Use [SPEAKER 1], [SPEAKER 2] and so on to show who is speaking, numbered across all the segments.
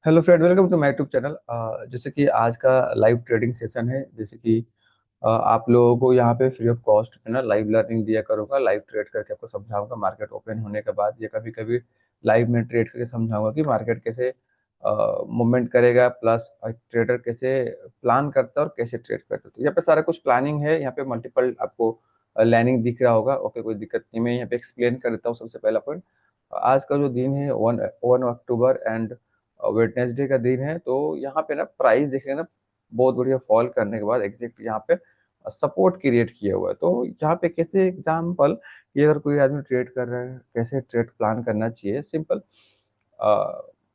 [SPEAKER 1] Hello friend, welcome to my YouTube channel. जैसे कि आज का लाइव ट्रेडिंग सेशन है। जैसे कि आप लोगों को यहाँ पे फ्री ऑफ कॉस्ट में ना लाइव लर्निंग दिया करूँगा। लाइव ट्रेड करके आपको समझाऊंगा मार्केट ओपन होने के बाद, या कभी कभी लाइव में ट्रेड करके समझाऊंगा कि मार्केट कैसे मूवमेंट करेगा, प्लस ट्रेडर कैसे प्लान करता है और कैसे ट्रेड करता है। तो यहाँ पे सारा कुछ प्लानिंग है। यहाँ पे मल्टीपल आपको लाइनिंग दिख रहा होगा। ओके, कोई दिक्कत नहीं। मैं यहाँ पे एक्सप्लेन कर देता हूँ। सबसे पहला पॉइंट, आज का जो दिन है 1 अक्टूबर एंड वेडनेसडे का दिन है। तो यहाँ पे ना प्राइस देखेंगे ना, बहुत बढ़िया फॉल करने के बाद एग्जैक्ट यहाँ पे सपोर्ट क्रिएट किया हुआ है। तो यहाँ पे कैसे एग्जाम्पल कि अगर कोई आदमी ट्रेड कर रहा है, कैसे ट्रेड प्लान करना चाहिए, सिंपल।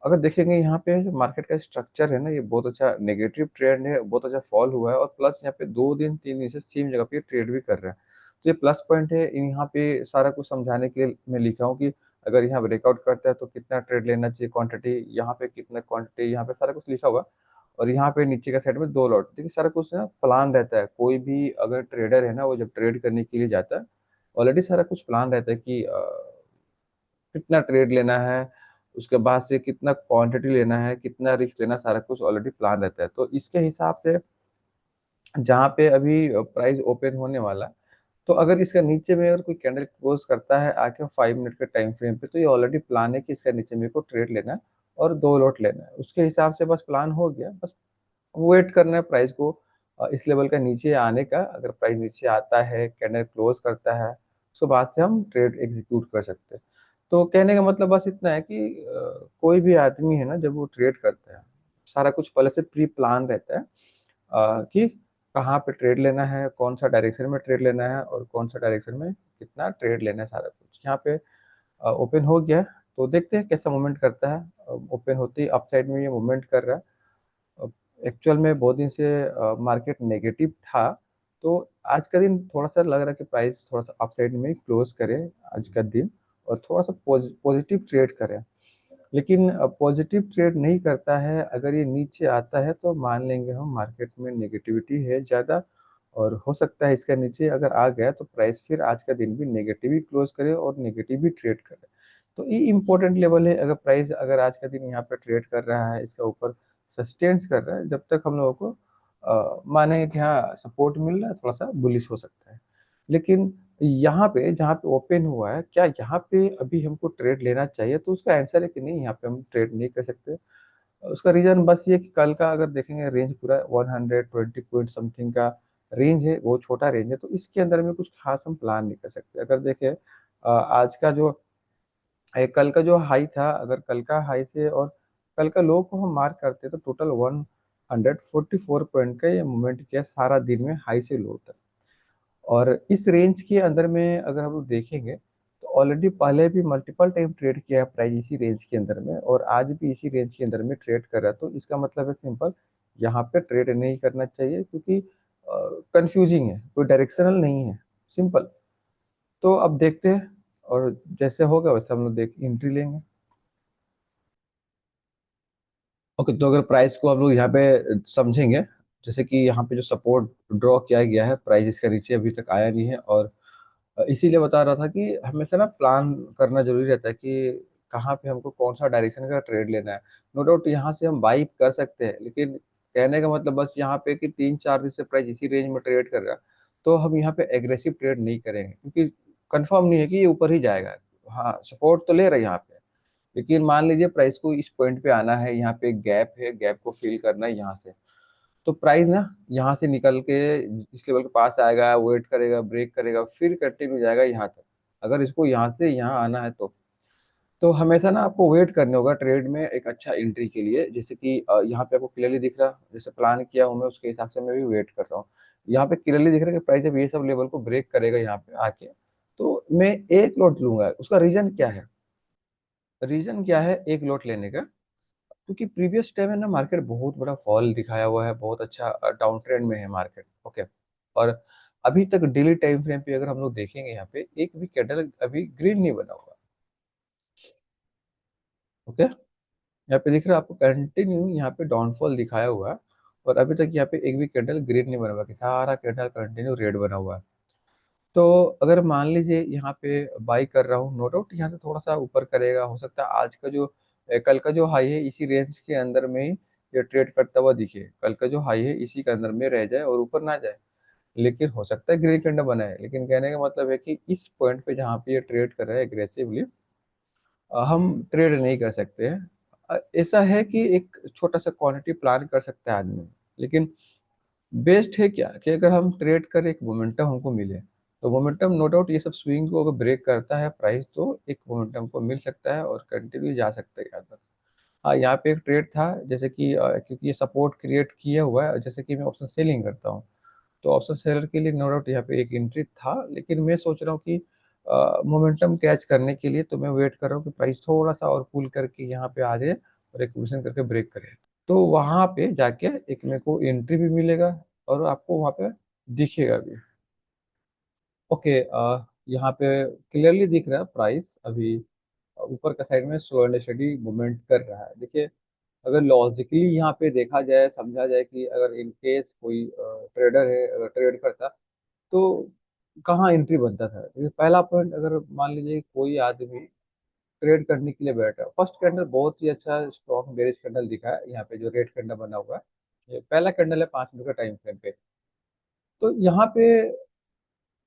[SPEAKER 1] अगर देखेंगे यहाँ पे जो मार्केट का स्ट्रक्चर है ना, ये बहुत अच्छा नेगेटिव ट्रेंड है, बहुत अच्छा फॉल हुआ है, और प्लस यहाँ पे 2 दिन 3 दिन से सेम जगह पे ट्रेड भी कर रहा है। तो ये प्लस पॉइंट है। यहाँ पे सारा कुछ समझाने के लिए मैं लिखा हूँ कि अगर यहाँ ब्रेकआउट करता है तो कितना ट्रेड लेना चाहिए, क्वांटिटी यहाँ पे कितना, क्वांटिटी यहाँ पे, सारा कुछ लिखा हुआ। और यहाँ पे नीचे का साइड में 2 लॉट। देखिए सारा कुछ ना प्लान रहता है। कोई भी अगर ट्रेडर है ना, वो जब ट्रेड करने के लिए जाता है, ऑलरेडी सारा कुछ प्लान रहता है कि कितना ट्रेड लेना है, उसके बाद से कितना क्वांटिटी लेना है, कितना रिस्क लेना, सारा कुछ ऑलरेडी प्लान रहता है। तो इसके हिसाब से जहाँ पे अभी प्राइस ओपन होने वाला है, तो अगर इसका नीचे में अगर कोई कैंडल क्लोज करता है आके 5 मिनट के टाइम फ्रेम पे, तो ये ऑलरेडी प्लान है कि इसका नीचे मेरे को ट्रेड लेना है और 2 लॉट लेना है। उसके हिसाब से बस प्लान हो गया। बस वेट करना है प्राइस को इस लेवल का नीचे आने का। अगर प्राइस नीचे आता है, कैंडल क्लोज करता है, उसके बाद से हम ट्रेड एग्जीक्यूट कर सकते हैं। तो कहने का मतलब बस इतना है कि कोई भी आदमी है ना, जब वो ट्रेड करता है, सारा कुछ पहले से प्री प्लान रहता है कि कहाँ पे ट्रेड लेना है, कौन सा डायरेक्शन में ट्रेड लेना है, और कौन सा डायरेक्शन में कितना ट्रेड लेना है। सारा कुछ यहाँ पे ओपन हो गया। तो देखते हैं कैसा मूवमेंट करता है। ओपन होते ही अपसाइड में ये मूवमेंट कर रहा है। एक्चुअल में बहुत दिन से मार्केट नेगेटिव था। तो आज का दिन थोड़ा सा लग रहा है कि प्राइस थोड़ा सा अपसाइड में क्लोज करे आज का दिन, और थोड़ा सा पॉजिटिव ट्रेड करे। लेकिन पॉजिटिव ट्रेड नहीं करता है, अगर ये नीचे आता है तो मान लेंगे हम मार्केट में नेगेटिविटी है ज़्यादा, और हो सकता है इसका नीचे अगर आ गया तो प्राइस फिर आज का दिन भी नेगेटिव ही क्लोज करे और नेगेटिव ही ट्रेड करे। तो ये इंपॉर्टेंट लेवल है। अगर प्राइस अगर आज का दिन यहाँ पे ट्रेड कर रहा है, इसका ऊपर सस्टेन्स कर रहा है, जब तक हम लोगों को माने कि हाँ सपोर्ट मिल रहा है, थोड़ा सा बुलिश हो सकता है। लेकिन यहाँ पे जहाँ पे ओपन हुआ है, क्या यहाँ पे अभी हमको ट्रेड लेना चाहिए? तो उसका आंसर है कि नहीं, यहाँ पे हम ट्रेड नहीं कर सकते। उसका रीजन बस ये कि कल का अगर देखेंगे रेंज पूरा 120 पॉइंट समथिंग का रेंज है, वो छोटा रेंज है। तो इसके अंदर में कुछ खास हम प्लान नहीं कर सकते। अगर देखें आज का जो कल का जो हाई था, अगर कल का हाई से और कल का लो को हम मार्क करते हैं, तो टोटल 144 पॉइंट का ये मूवमेंट किया सारा दिन में, हाई से लो तक। और इस रेंज के अंदर में अगर हम लोग देखेंगे, तो ऑलरेडी पहले भी मल्टीपल टाइम ट्रेड किया है प्राइस इसी रेंज के अंदर में, और आज भी इसी रेंज के अंदर में ट्रेड कर रहा है। तो इसका मतलब है सिंपल, यहाँ पे ट्रेड नहीं करना चाहिए, क्योंकि कंफ्यूजिंग है, कोई डायरेक्शनल नहीं है। सिंपल। तो अब देखते हैं, और जैसे होगा वैसे हम लोग देख एंट्री लेंगे। ओके, तो अगर प्राइस को हम लोग यहाँ पे समझेंगे, जैसे कि यहाँ पे जो सपोर्ट ड्रॉ किया गया है, प्राइस इसका नीचे अभी तक आया नहीं है। और इसीलिए बता रहा था कि हमेशा ना प्लान करना जरूरी रहता है कि कहाँ पे हमको कौन सा डायरेक्शन का ट्रेड लेना है। नो डाउट यहाँ से हम बाई कर सकते हैं, लेकिन कहने का मतलब बस यहाँ पे कि 3 4 दिन से प्राइस इसी रेंज में ट्रेड कर रहा है, तो हम यहाँ पे एग्रेसिव ट्रेड नहीं करेंगे, क्योंकि कंफर्म नहीं है कि ये ऊपर ही जाएगा। हाँ, सपोर्ट तो ले रहा है यहाँ पे, लेकिन मान लीजिए प्राइस को इस पॉइंट पे आना है, यहाँ पे एक गैप है, गैप को फिल करना है यहाँ से। तो प्राइस ना यहाँ से निकल के इस लेवल के पास आएगा, वेट करेगा, ब्रेक करेगा, फिर कंटिन्यू जाएगा यहाँ तक। अगर इसको यहाँ से यहाँ आना है तो हमेशा ना आपको वेट करने होगा ट्रेड में एक अच्छा एंट्री के लिए। जैसे कि यहाँ पे आपको क्लियरली दिख रहा, जैसे प्लान किया हूँ मैं उसके हिसाब से मैं भी वेट कर रहा हूँ। यहाँ पे क्लियरली दिख रहा है कि प्राइस जब ये सब लेवल को ब्रेक करेगा यहाँ पे आके, तो मैं एक लॉट लूंगा। उसका रीजन क्या है? रीजन क्या है एक लॉट लेने का? क्योंकि प्रीवियस टाइम में ना मार्केट बहुत बड़ा फॉल दिखाया हुआ है, बहुत अच्छा डाउन ट्रेंड में है मार्केट। ओके। और अभी तक डेली टाइम फ्रेम पे अगर हम लोग देखेंगे, यहाँ पे एक भी कैंडल अभी ग्रीन नहीं बना हुआ। ओके, यहाँ पे दिख रहा है आपको कंटिन्यू यहाँ पे डाउनफॉल दिखाया हुआ है, और अभी तक यहाँ पे एक भी कैंडल ग्रीन नहीं बना हुआ, कि सारा कैंडल कंटिन्यू रेड बना हुआ है। तो अगर मान लीजिए यहाँ पे बाई कर रहा हूँ, नो डाउट यहाँ से थोड़ा सा ऊपर करेगा, हो सकता है आज का जो कल का जो हाई है इसी रेंज के अंदर में ही ये ट्रेड करता हुआ दिखे, कल का जो हाई है इसी के अंदर में रह जाए और ऊपर ना जाए। लेकिन हो सकता है ग्रीन कैंडल बनाए, लेकिन कहने का मतलब है कि इस पॉइंट पे जहाँ पे ये ट्रेड कर रहा है एग्रेसिवली, हम ट्रेड नहीं कर सकते हैं। ऐसा है कि एक छोटा सा क्वांटिटी प्लान कर सकता है आदमी, लेकिन बेस्ट है क्या कि अगर हम ट्रेड करें, एक मोमेंटम हमको मिले, तो मोमेंटम नो डाउट ये सब स्विंग को अगर ब्रेक करता है प्राइस, तो एक मोमेंटम को मिल सकता है और कंटिन्यू जा सकता है यहाँ तक। हाँ, यहाँ पे एक ट्रेड था, जैसे कि क्योंकि ये सपोर्ट क्रिएट किया हुआ है, जैसे कि मैं ऑप्शन सेलिंग करता हूँ, तो ऑप्शन सेलर के लिए नो डाउट यहाँ पे एक एंट्री था, लेकिन मैं सोच रहा हूँ कि मोमेंटम कैच करने के लिए तो मैं वेट कर रहा हूँ कि प्राइस थोड़ा सा और पुल करके यहाँ पे आ जाए और एक पोजीशन करके ब्रेक करे, तो वहां पे जाके एक मेरे को एंट्री भी मिलेगा और आपको वहां पे दिखेगा भी। ओके, यहाँ पे क्लियरली दिख रहा है प्राइस अभी ऊपर का साइड में स्लो एंड स्टडी मूवमेंट कर रहा है। देखिए, अगर लॉजिकली यहाँ पे देखा जाए, समझा जाए कि अगर इन केस कोई ट्रेडर है, अगर ट्रेड करता, तो कहाँ एंट्री बनता था। ये पहला पॉइंट, अगर मान लीजिए कोई आदमी ट्रेड करने के लिए बैठा, फर्स्ट कैंडल बहुत ही अच्छा स्ट्रॉन्ग बेरिश कैंडल दिखा है, यहाँ पे जो रेड कैंडल बना हुआ है, ये पहला कैंडल है 5 मिनट का टाइम फ्रेम पे। तो यहाँ पे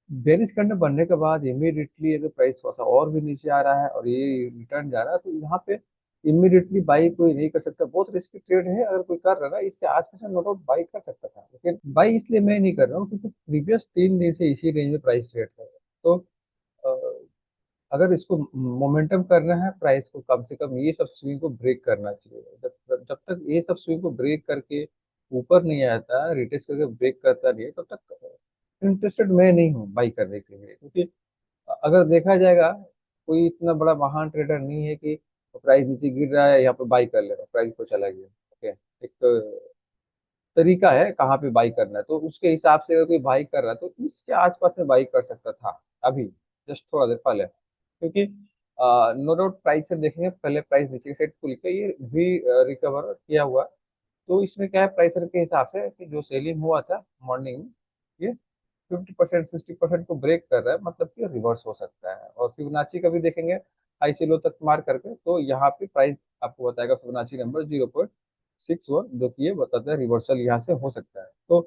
[SPEAKER 1] बेरिश कैंडल बनने के बाद इमीडिएटली अगर प्राइस थोड़ा सा और भी नीचे आ रहा है और ये रिटर्न जा रहा है, तो यहाँ पे इमीडिएटली बाई कोई नहीं कर सकता, बहुत रिस्की ट्रेड है। अगर कोई कर रहा है ना, इसके आसपास में नो डाउट बाई कर सकता था, लेकिन बाई इसलिए मैं नहीं कर रहा हूँ क्योंकि प्रीवियस 3 दिन से इसी रेंज में प्राइस ट्रेड कर रहा है। तो अ, अगर इसको मोमेंटम करना है, प्राइस को कम से कम ये सब स्विंग को ब्रेक करना चाहिए। जब जब तक ये सब स्विंग को ब्रेक करके ऊपर नहीं आता, रिटेस्ट करके ब्रेक करता नहीं है, तब तक इंटरेस्टेड मैं नहीं हूँ बाई करने के लिए, क्योंकि अगर देखा जाएगा, कोई इतना बड़ा महान ट्रेडर नहीं है कि प्राइस नीचे गिर रहा है यहाँ पे बाई कर ले रहा है, प्राइस को चला गया। ओके, एक तरीका है कहाँ पे बाई करना है, तो उसके हिसाब से अगर कोई बाई कर रहा है तो इसके आसपास में बाई कर सकता था अभी, जस्ट थोड़ा देर पहले, क्योंकि नो डाउट प्राइस से देखेंगे, पहले प्राइस नीचे की साइड खुल के ये भी रिकवर किया हुआ। तो इसमें क्या है, प्राइसर के हिसाब से कि जो सेलिंग हुआ था मॉर्निंग में, ये 50% 60% को ब्रेक कर रहा है, मतलब कि रिवर्स हो सकता है। और फिबोनाची का भी देखेंगे हाई से लो तक मार करके, तो यहाँ पे प्राइस आपको बताएगा फिबोनाची नंबर 0.61, जो कि ये बताता है रिवर्सल यहाँ से हो सकता है। तो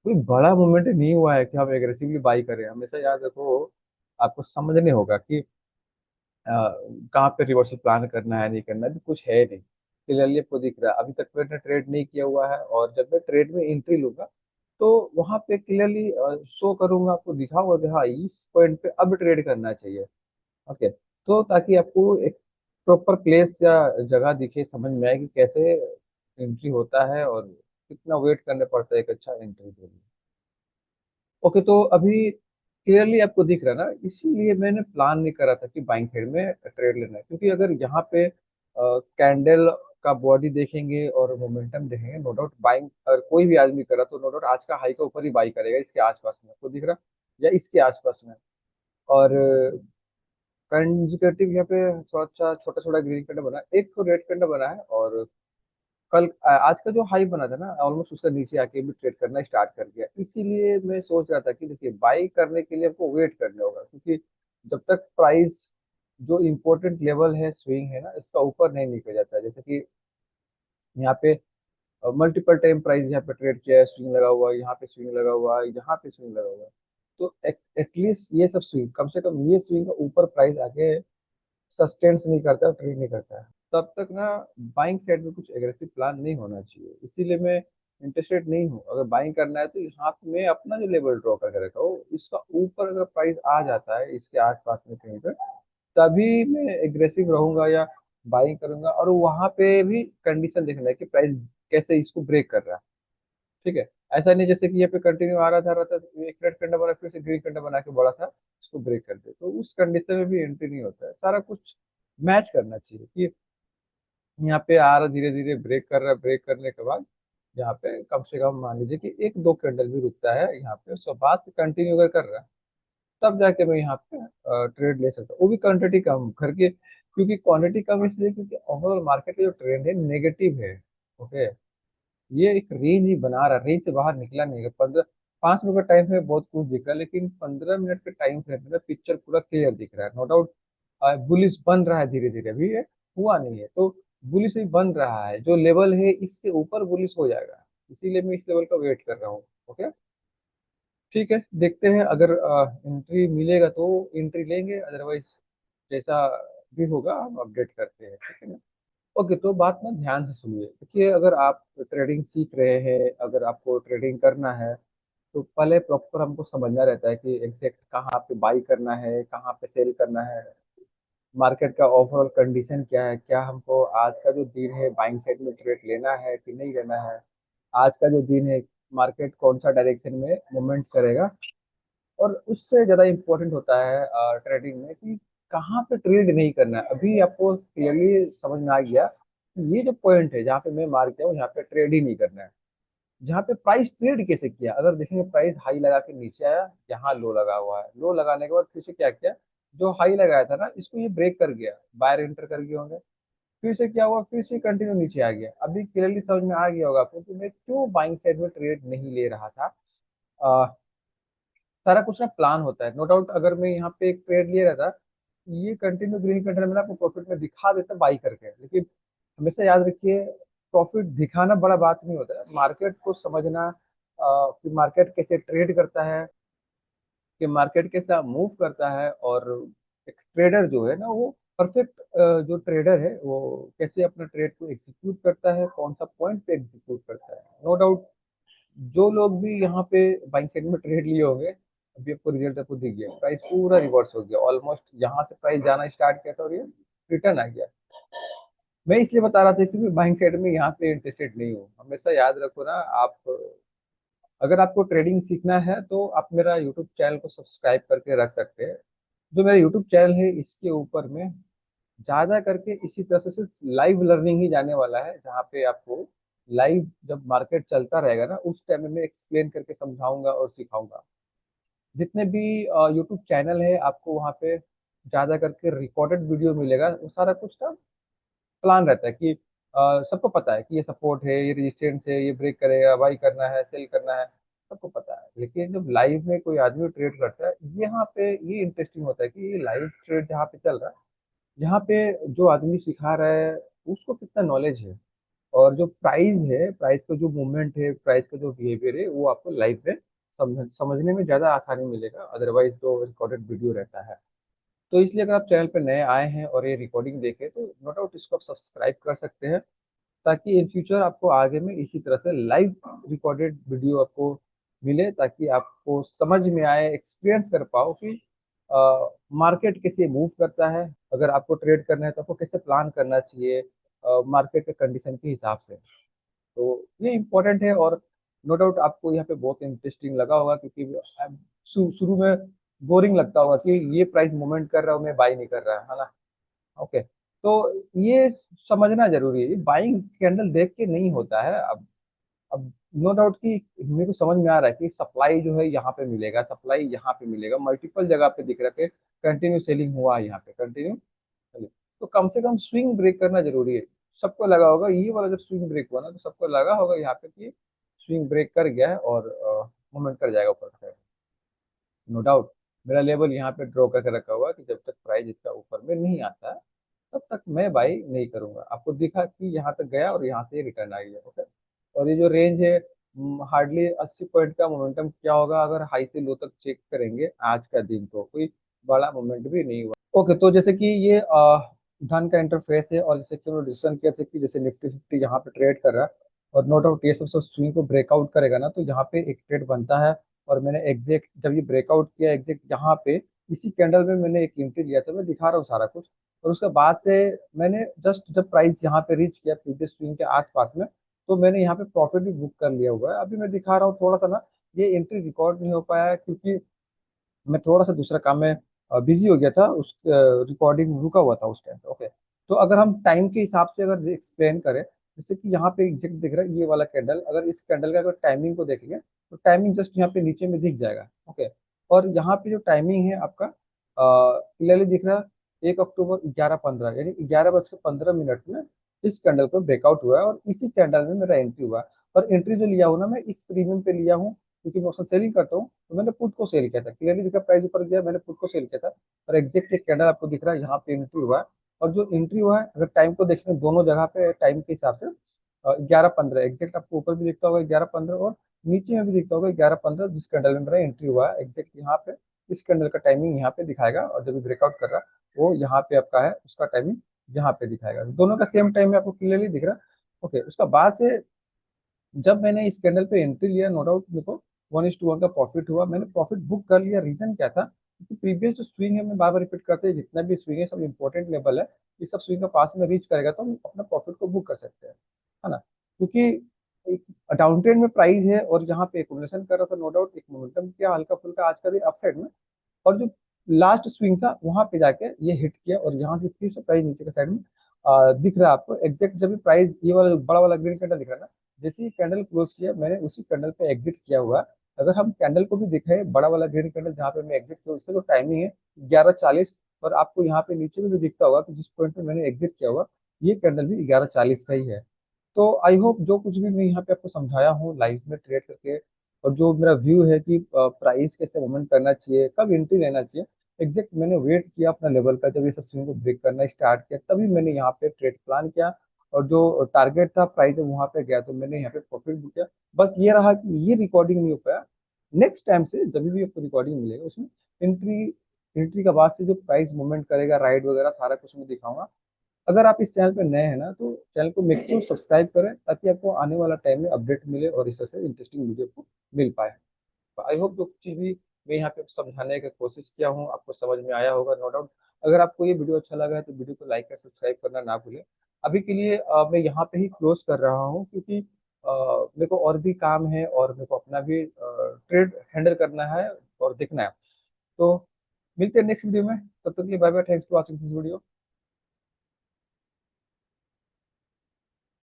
[SPEAKER 1] कोई बड़ा मूवमेंट नहीं हुआ है कि हम एग्रेसिवली बाई करें, हमेशा याद रखो, आपको समझने होगा कि कहाँ पे रिवर्सल प्लान करना है नहीं करना है, भी कुछ है नहीं, क्लियरली आपको दिख रहा है। अभी तक मैंने ट्रेड नहीं किया हुआ है, और जब मैं ट्रेड में एंट्री लूंगा तो वहां पे क्लियरली शो करूंगा, आपको दिखाऊंगा कि हाँ इस पॉइंट पे अब ट्रेड करना चाहिए। ओके, तो ताकि आपको एक प्रॉपर प्लेस या जगह दिखे, समझ में आए कि कैसे एंट्री होता है और कितना वेट करना पड़ता है एक अच्छा एंट्री के लिए। ओके, तो अभी क्लियरली आपको दिख रहा है ना, इसीलिए मैंने प्लान नहीं करा था कि बाइंग साइड में ट्रेड लेना है, क्योंकि अगर यहाँ पे कैंडल का बॉडी देखेंगे और मोमेंटम देखेंगे, नो डाउट बाइंग अगर कोई भी आदमी करा तो नो डाउट आज का हाई का ऊपर ही बाई करेगा, इसके आसपास में आपको दिख रहा या इसके आसपास में। और कंजर्वेटिव यहाँ पे थोड़ा सा छोटा छोटा ग्रीन कैंडल बना है, एक तो रेड कैंडल बना है, और कल आज का जो हाई बना था ना, ऑलमोस्ट उसका नीचे आके भी ट्रेड करना स्टार्ट कर दिया। इसीलिए मैं सोच रहा था कि देखिए बाई करने के लिए आपको वेट करना होगा, क्योंकि जब तक प्राइस जो इम्पोर्टेंट लेवल है स्विंग है ना, इसका ऊपर नहीं निकल जाता है, जैसे कि यहाँ पे मल्टीपल टाइम प्राइस यहाँ पे ट्रेड किया है, स्विंग लगा हुआ है, यहाँ पे स्विंग लगा हुआ है, यहाँ पे स्विंग लगा हुआ है, तो एटलीस्ट ये सब स्विंग, कम से कम ये स्विंग का ऊपर प्राइस आके सस्टेन्स नहीं करता है, ट्रेड नहीं करता है, तब तक ना बाइंग साइड में कुछ एग्रेसिव प्लान नहीं होना चाहिए। इसीलिए मैं इंटरेस्टेड नहीं हूँ। अगर बाइंग करना है तो यहाँ पे मैं अपना जो लेवल ड्रॉ करके रखा हूँ, इसका ऊपर अगर प्राइस आ जाता है इसके आसपास में कहीं पर, तभी मैं एग्रेसिव रहूंगा या बाइंग करूंगा। और वहां पे भी कंडीशन देखना है कि प्राइस कैसे इसको ब्रेक कर रहा है। ठीक है, ऐसा नहीं जैसे कि ये पे कंटिन्यू आ रहा था, एक रेड कंडा बना फिर से ग्रीन कंडा बना के बड़ा था, इसको ब्रेक कर दे, तो उस कंडीशन में भी एंट्री नहीं होता है। सारा कुछ मैच करना चाहिए कि यहाँ पे आ रहा, धीरे धीरे ब्रेक कर रहा है, ब्रेक करने के बाद यहाँ पे कम से कम मान लीजिए कि एक दो कैंडल भी रुकता है यहाँ पे, उसके बाद से कंटिन्यू अगर कर रहा है, तब जाके मैं यहाँ पे ट्रेड ले सकता हूँ, वो भी क्वांटिटी कम करके, क्योंकि क्वांटिटी कम इसलिए क्योंकि ओवरऑल मार्केट का जो ट्रेंड है नेगेटिव है। ओके, ये एक रेंज ही बना रहा, रेंज से बाहर निकला नहीं है। 5 मिनट का टाइम फ्रेम बहुत कुछ दिख रहा है, लेकिन 15 मिनट के टाइम फ्रेम में पिक्चर पूरा क्लियर दिख रहा है, नो डाउट बुलिश बन रहा है धीरे धीरे अभी ये। हुआ नहीं है, तो बुलिश ही बन रहा है, जो लेवल है इसके ऊपर बुलिश हो जाएगा, इसीलिए मैं इस लेवल का वेट कर रहा हूँ। ओके, ठीक है, देखते हैं, अगर एंट्री मिलेगा तो एंट्री लेंगे, अदरवाइज जैसा भी होगा हम अपडेट करते हैं, ठीक है ना। ओके, तो बात ना ध्यान से सुनिए, देखिए, अगर आप ट्रेडिंग सीख रहे हैं, अगर आपको ट्रेडिंग करना है, तो पहले प्रॉपर हमको समझना रहता है कि एग्जैक्ट कहाँ पे बाई करना है, कहाँ पे सेल करना है, मार्केट का ओवरऑल कंडीशन क्या है, क्या हमको आज का जो दिन है बाइंग साइड में ट्रेड लेना है कि नहीं लेना है, आज का जो दिन है मार्केट कौन सा डायरेक्शन में मूवमेंट करेगा। और उससे ज़्यादा इम्पोर्टेंट होता है ट्रेडिंग में कि कहाँ पे ट्रेड नहीं करना है। अभी आपको क्लियरली समझ में आ गया कि ये जो पॉइंट है जहाँ पे मैं मार किया हूँ, यहाँ पे ट्रेड ही नहीं करना है। जहाँ पे प्राइस ट्रेड कैसे किया, अगर देखेंगे प्राइस हाई लगा के नीचे आया, यहाँ लो लगा हुआ है, लो लगाने के बाद फिर से क्या किया, जो हाई लगाया था ना इसको ये ब्रेक कर गया, बायर एंटर कर गए होंगे, फिर से क्या हुआ, फिर से कंटिन्यू नीचे आ गया। अभी क्लियरली समझ में आ गया होगा आपको कि मैं क्यों बाइंग साइड में ट्रेड नहीं ले रहा था। सारा कुछ ना प्लान होता है, नो डाउट। अगर मैं यहाँ पे एक ट्रेड ले रहा था, ये कंटिन्यू ग्रीन कंटिन्यू में आपको प्रॉफिट में दिखा देता बाई करके, लेकिन हमेशा याद रखिए, प्रॉफिट दिखाना बड़ा बात नहीं होता है, मार्केट को समझना, कि मार्केट कैसे ट्रेड करता है, कि मार्केट कैसा मूव करता है, और एक ट्रेडर जो है ना वो परफेक्ट, जो ट्रेडर है वो कैसे अपना ट्रेड को एग्जीक्यूट करता है, कौन सा पॉइंट पे एग्जीक्यूट करता है। नो डाउट, जो लोग भी यहाँ पे बाइंग साइड में ट्रेड लिए होंगे, अभी आपको रिजल्ट आपको दिख गया, प्राइस पूरा रिवर्स हो गया, ऑलमोस्ट यहाँ से प्राइस जाना स्टार्ट किया था और ये रिटर्न आ गया। मैं इसलिए बता रहा था कि मैं बाइंग साइड में यहाँ पे इंटरेस्टेड नहीं हूँ। हमेशा याद रखो ना आप, अगर आपको ट्रेडिंग सीखना है तो आप मेरा यूट्यूब चैनल को सब्सक्राइब करके रख सकते हैं। जो मेरा यूट्यूब चैनल है इसके ऊपर में ज़्यादा करके इसी तरह से सिर्फ लाइव लर्निंग ही जाने वाला है, जहाँ पे आपको लाइव जब मार्केट चलता रहेगा ना उस टाइम में मैं एक्सप्लेन करके समझाऊंगा और सिखाऊंगा। जितने भी यूट्यूब चैनल है आपको वहाँ पे ज़्यादा करके रिकॉर्डेड वीडियो मिलेगा, वो सारा कुछ ना प्लान रहता है कि सबको पता है कि ये सपोर्ट है, ये रेजिस्टेंस है, ये ब्रेक करेगा, बाई करना है, सेल करना है, सबको पता है। लेकिन जब लाइव में कोई आदमी ट्रेड करता है, यहाँ पे ये इंटरेस्टिंग होता है कि ये लाइव ट्रेड जहाँ पे चल रहा है, यहाँ पे जो आदमी सिखा रहा है उसको कितना नॉलेज है, और जो प्राइस है, प्राइस का जो मूवमेंट है, प्राइस का जो बिहेवियर है, वो आपको लाइव में समझने में ज़्यादा आसानी मिलेगा, अदरवाइज जो रिकॉर्डेड वीडियो रहता है। तो इसलिए अगर आप चैनल पर नए आए हैं और ये रिकॉर्डिंग देखें तो नो डाउट इसको आप सब्सक्राइब कर सकते हैं, ताकि इन फ्यूचर आपको आगे में इसी तरह से लाइव रिकॉर्डेड वीडियो आपको मिले, ताकि आपको समझ में आए, एक्सपीरियंस कर पाओ कि मार्केट कैसे मूव करता है, अगर आपको ट्रेड करना है तो आपको कैसे प्लान करना चाहिए मार्केट के कंडीशन के हिसाब से। तो ये इम्पोर्टेंट है, और नो डाउट आपको यहाँ पे बहुत इंटरेस्टिंग लगा होगा, क्योंकि शुरू में बोरिंग लगता होगा कि ये प्राइस मूवमेंट कर रहा हूँ मैं बाई नहीं कर रहा है ना। ओके, तो ये समझना जरूरी है, ये बाइंग कैंडल देख के नहीं होता है। अब नो डाउट कि मेरे को समझ में आ रहा है कि सप्लाई जो है यहाँ पे मिलेगा, सप्लाई यहाँ पे मिलेगा, मल्टीपल जगह पे दिख रहा है, कंटिन्यू सेलिंग हुआ है यहाँ पे, कंटिन्यू। तो कम से कम स्विंग ब्रेक करना जरूरी है। सबको लगा होगा ये वाला जब स्विंग ब्रेक हुआ ना, तो सबको लगा होगा यहाँ पे कि स्विंग ब्रेक कर गया है और मूवमेंट कर जाएगा ऊपर। नो डाउट, मेरा लेवल यहाँ पे ड्रॉ करके रखा हुआ है कि जब तक प्राइस इसका ऊपर में नहीं आता है तब तक मैं बाई नहीं करूंगा। आपको दिखा कि यहाँ तक गया और यहाँ से रिटर्न आ गया। ओके, और ये जो रेंज है, हार्डली 80 पॉइंट का मोमेंटम क्या होगा, अगर हाई से लो तक चेक करेंगे आज का दिन तो कोई बड़ा मोमेंट भी नहीं हुआ। ओके, तो जैसे कि ये धन का इंटरफेस है, और जैसे कि उन्होंने डिसीजन किया था कि जैसे निफ्टी 50 यहाँ पे ट्रेड कर रहा है, और नो डाउट ये सब सब स्विंग को ब्रेकआउट करेगा ना, तो यहाँ पे एक ट्रेड बनता है। और मैंने एग्जैक्ट जब ये ब्रेकआउट किया एग्जैक्ट यहाँ पे इसी कैंडल में मैंने एक एंट्री लिया था, मैं दिखा रहा हूँ सारा कुछ। और उसके बाद से मैंने जस्ट जब प्राइस यहाँ पे रीच किया प्रीवियस स्विंग के आसपास में, तो मैंने यहाँ पे प्रॉफिट भी बुक कर लिया हुआ है। अभी मैं दिखा रहा हूँ थोड़ा सा ना, ये एंट्री रिकॉर्ड नहीं हो पाया है क्योंकि मैं थोड़ा सा दूसरा काम में बिजी हो गया था, उस रिकॉर्डिंग रुका हुआ था उस टाइम पे। ओके, तो अगर हम टाइम के हिसाब से अगर एक्सप्लेन करें, जैसे कि यहाँ पे एग्जैक्ट दिख रहा है ये वाला कैंडल, अगर इस कैंडल का अगर टाइमिंग को देखेंगे तो टाइमिंग जस्ट यहाँ पे नीचे में दिख जाएगा। ओके, और यहाँ पे जो टाइमिंग है आपका क्लियरली दिख रहा है, 1 अक्टूबर 11:15, यानी 11:15 में इस कैंडल को ब्रेकआउट हुआ है, और इसी कैंडल में मेरा एंट्री हुआ है। और एंट्री जो लिया हूँ ना मैं इस प्रीमियम पे लिया हूँ, क्योंकि मैं उसमें सेलिंग करता हूँ, तो मैंने पुट को सेल किया था, क्लियरली दिखा प्राइस ऊपर गया, मैंने पुट को सेल किया था। और एग्जैक्ट एक कैंडल आपको दिख रहा है यहाँ पे एंट्री हुआ है, और जो एंट्री हुआ है, अगर टाइम को देखें दोनों जगह पे टाइम के हिसाब से 11:15 एग्जैक्ट आपको ऊपर भी दिखता होगा 11:15, और नीचे में भी दिखता होगा 11:15, जिस कैंडल में मेरा एंट्री हुआ है एग्जैक्ट यहाँ पे इस कैंडल का टाइमिंग यहाँ पे दिखाएगा, और जब ब्रेकआउट कर रहा है वो यहाँ पे आपका है उसका टाइमिंग यहाँ पे दिखाएगा। दोनों का सेम टाइम है, आपको क्लियरली दिख रहा है। ओके, उसका बाद से जब मैंने इस कैंडल पे एंट्री लिया, नो डाउट मेरे को 1:1 का प्रॉफिट हुआ, मैंने प्रॉफिट बुक कर लिया। रीजन क्या था, क्योंकि प्रीवियस जो स्विंग है, मैं बार बार रिपीट करते हैं, जितना भी स्विंग है सब इंपॉर्टेंट लेवल है, ये सब स्विंग का पास में रीच करेगा तो हम अपना प्रॉफिट को बुक कर सकते हैं, है ना। क्योंकि एक डाउन ट्रेंड में प्राइस है और यहाँ पे एक्यूमुलेशन कर रहा था, नो डाउट एक मोमेंटम किया हल्का फुल्का आज का दिन अपसाइड में, और जो लास्ट स्विंग था वहां पे जाके ये हिट किया, और यहाँ से फिर से प्राइस नीचे के साइड में दिख रहा है आपको एग्जैक्ट। जब भी प्राइस ये वाला बड़ा वाला ग्रीन कैंडल दिख रहा है ना, जैसे ही कैंडल क्लोज किया मैंने उसी कैंडल पे एग्जिट किया हुआ है। अगर हम कैंडल को भी देखें, बड़ा वाला ग्रीन कैंडल जहाँ पे मैं एग्जिट किया उसका जो टाइमिंग है 11:40, और आपको यहाँ पे नीचे में भी दिखता होगा कि जिस पॉइंट पे मैंने एग्जिट किया हुआ ये कैंडल भी 11:40 का ही है। तो आई होप जो कुछ भी मैं यहाँ पे आपको समझाया हूँ लाइव में ट्रेड करके, और जो मेरा व्यू है कि प्राइस कैसे मूवमेंट करना चाहिए, कब एंट्री लेना चाहिए, एग्जैक्ट मैंने वेट किया अपना लेवल का, जब ये सब चीज़ों को ब्रेक करना स्टार्ट किया तभी मैंने यहाँ पे ट्रेड प्लान किया, और जो टारगेट था प्राइस जब वहाँ पे गया तो मैंने यहाँ पे प्रॉफिट बुक किया। बस ये रहा कि ये रिकॉर्डिंग नहीं हो पाया। नेक्स्ट टाइम से जब भी आपको रिकॉर्डिंग मिलेगा उसमें एंट्री एंट्री का बाद से जो प्राइस मूवमेंट करेगा, राइड वगैरह सारा कुछ मैं दिखाऊंगा। अगर आप इस चैनल पे नए हैं ना तो चैनल को मेक श्योर सब्सक्राइब करें, ताकि आपको आने वाला टाइम में अपडेट मिले और इस तरह से इंटरेस्टिंग वीडियो को मिल पाए। आई होप जो चीज़ भी मैं यहाँ पे समझाने की कोशिश किया हूँ आपको समझ में आया होगा, नो डाउट। अगर आपको ये वीडियो अच्छा लगा है तो वीडियो को लाइक और सब्सक्राइब करना ना भूलें। अभी के लिए मैं यहाँ पे ही क्लोज कर रहा हूँ, क्योंकि मेरे को और भी काम है और मेरे को अपना भी ट्रेड हैंडल करना है और देखना है। तो मिलते हैं नेक्स्ट वीडियो में, तब तक के लिए bye bye, thanks for watching this video.